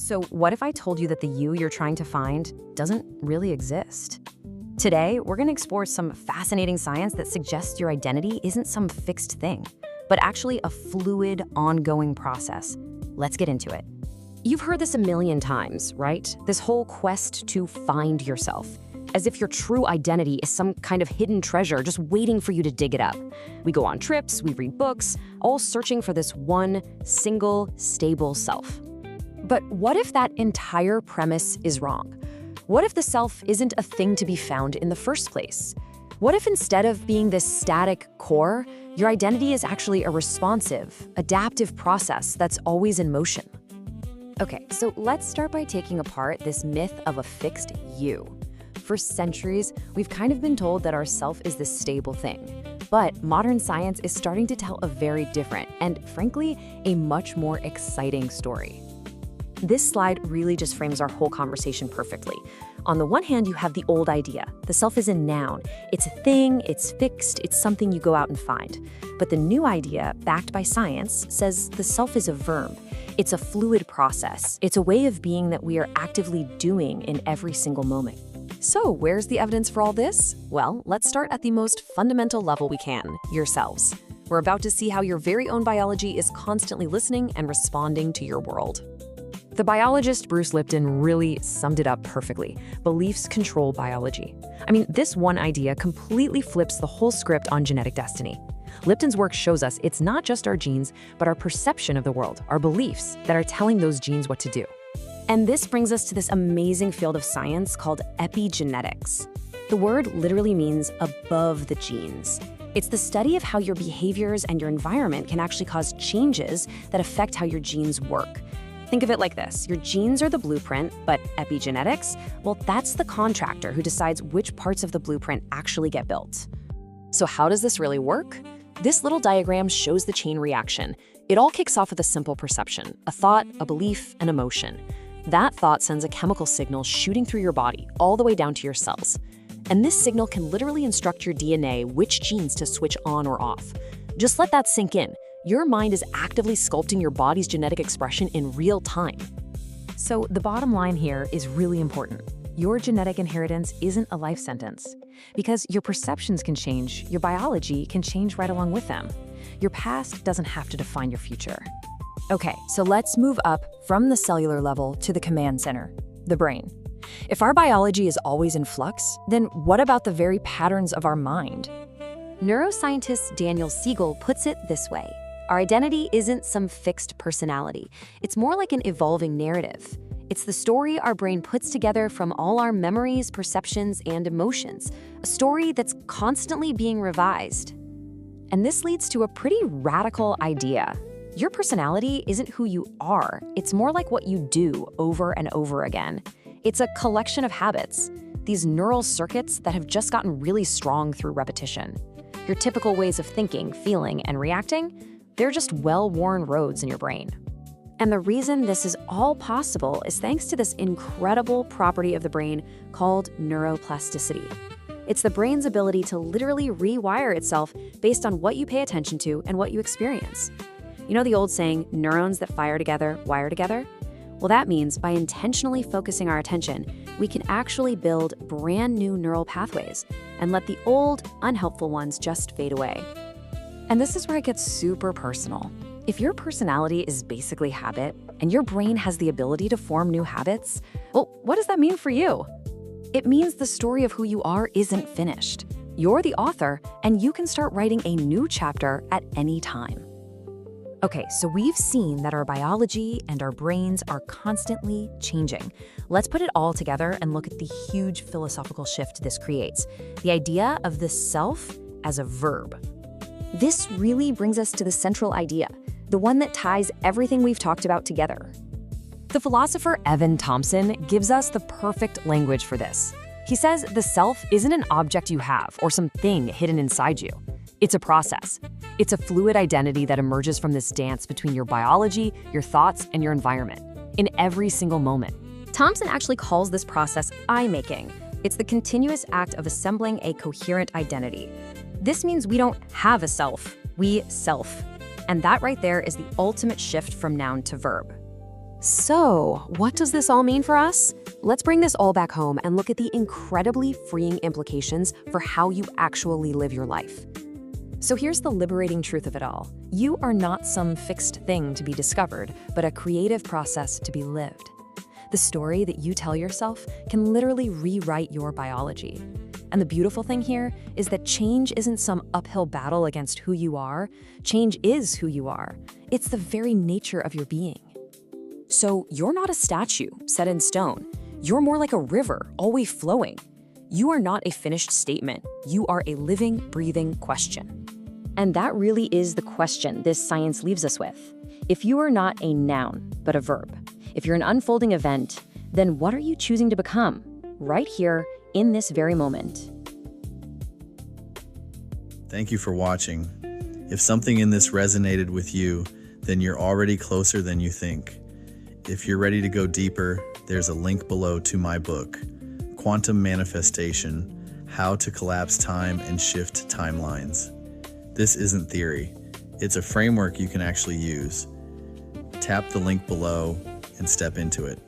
So what if I told you that the you you're trying to find doesn't really exist? Today, we're going to explore some fascinating science that suggests your identity isn't some fixed thing, but actually a fluid, ongoing process. Let's get into it. You've heard this a million times, right? This whole quest to find yourself, as if your true identity is some kind of hidden treasure just waiting for you to dig it up. We go on trips, we read books, all searching for this one single, stable self. But what if that entire premise is wrong? What if the self isn't a thing to be found in the first place? What if instead of being this static core, your identity is actually a responsive, adaptive process that's always in motion? Okay, so let's start by taking apart this myth of a fixed you. For centuries, we've kind of been told that our self is this stable thing. But modern science is starting to tell a very different and, frankly, a much more exciting story. This slide really just frames our whole conversation perfectly. On the one hand, you have the old idea. The self is a noun. It's a thing, it's fixed, it's something you go out and find. But the new idea, backed by science, says the self is a verb. It's a fluid process. It's a way of being that we are actively doing in every single moment. So where's the evidence for all this? Well, let's start at the most fundamental level we can, yourselves. We're about to see how your very own biology is constantly listening and responding to your world. The biologist Bruce Lipton really summed it up perfectly. Beliefs control biology. I mean, this one idea completely flips the whole script on genetic destiny. Lipton's work shows us it's not just our genes, but our perception of the world, our beliefs, that are telling those genes what to do. And this brings us to this amazing field of science called epigenetics. The word literally means above the genes. It's the study of how your behaviors and your environment can actually cause changes that affect how your genes work. Think of it like this. Your genes are the blueprint, but epigenetics, well, that's the contractor who decides which parts of the blueprint actually get built. So how does this really work? This little diagram shows the chain reaction. It all kicks off with a simple perception, a thought, a belief, an emotion. That thought sends a chemical signal shooting through your body, all the way down to your cells. And this signal can literally instruct your DNA which genes to switch on or off. Just let that sink in. Your mind is actively sculpting your body's genetic expression in real time. So the bottom line here is really important. Your genetic inheritance isn't a life sentence. Because your perceptions can change, your biology can change right along with them. Your past doesn't have to define your future. Okay, so let's move up from the cellular level to the command center, the brain. If our biology is always in flux, then what about the very patterns of our mind? Neuroscientist Daniel Siegel puts it this way. Our identity isn't some fixed personality. It's more like an evolving narrative. It's the story our brain puts together from all our memories, perceptions, and emotions. A story that's constantly being revised. And this leads to a pretty radical idea. Your personality isn't who you are. It's more like what you do over and over again. It's a collection of habits, these neural circuits that have just gotten really strong through repetition. Your typical ways of thinking, feeling, and reacting, they're just well-worn roads in your brain. And the reason this is all possible is thanks to this incredible property of the brain called neuroplasticity. It's the brain's ability to literally rewire itself based on what you pay attention to and what you experience. You know the old saying, neurons that fire together, wire together? Well, that means by intentionally focusing our attention, we can actually build brand new neural pathways and let the old, unhelpful ones just fade away. And this is where it gets super personal. If your personality is basically habit, and your brain has the ability to form new habits, well, what does that mean for you? It means the story of who you are isn't finished. You're the author, and you can start writing a new chapter at any time. Okay, so we've seen that our biology and our brains are constantly changing. Let's put it all together and look at the huge philosophical shift this creates. The idea of the self as a verb. This really brings us to the central idea, the one that ties everything we've talked about together. The philosopher Evan Thompson gives us the perfect language for this. He says the self isn't an object you have or some thing hidden inside you. It's a process. It's a fluid identity that emerges from this dance between your biology, your thoughts, and your environment, in every single moment. Thompson actually calls this process I-making. It's the continuous act of assembling a coherent identity. This means we don't have a self, we self. And that right there is the ultimate shift from noun to verb. So, what does this all mean for us? Let's bring this all back home and look at the incredibly freeing implications for how you actually live your life. So here's the liberating truth of it all. You are not some fixed thing to be discovered, but a creative process to be lived. The story that you tell yourself can literally rewrite your biology. And the beautiful thing here is that change isn't some uphill battle against who you are. Change is who you are. It's the very nature of your being. So you're not a statue set in stone. You're more like a river, always flowing. You are not a finished statement. You are a living, breathing question. And that really is the question this science leaves us with. If you are not a noun, but a verb, if you're an unfolding event, then what are you choosing to become? Right here, in this very moment. Thank you for watching. If something in this resonated with you, then you're already closer than you think. If you're ready to go deeper, there's a link below to my book, Quantum Manifestation: How to Collapse Time and Shift Timelines. This isn't theory. It's a framework you can actually use. Tap the link below and step into it.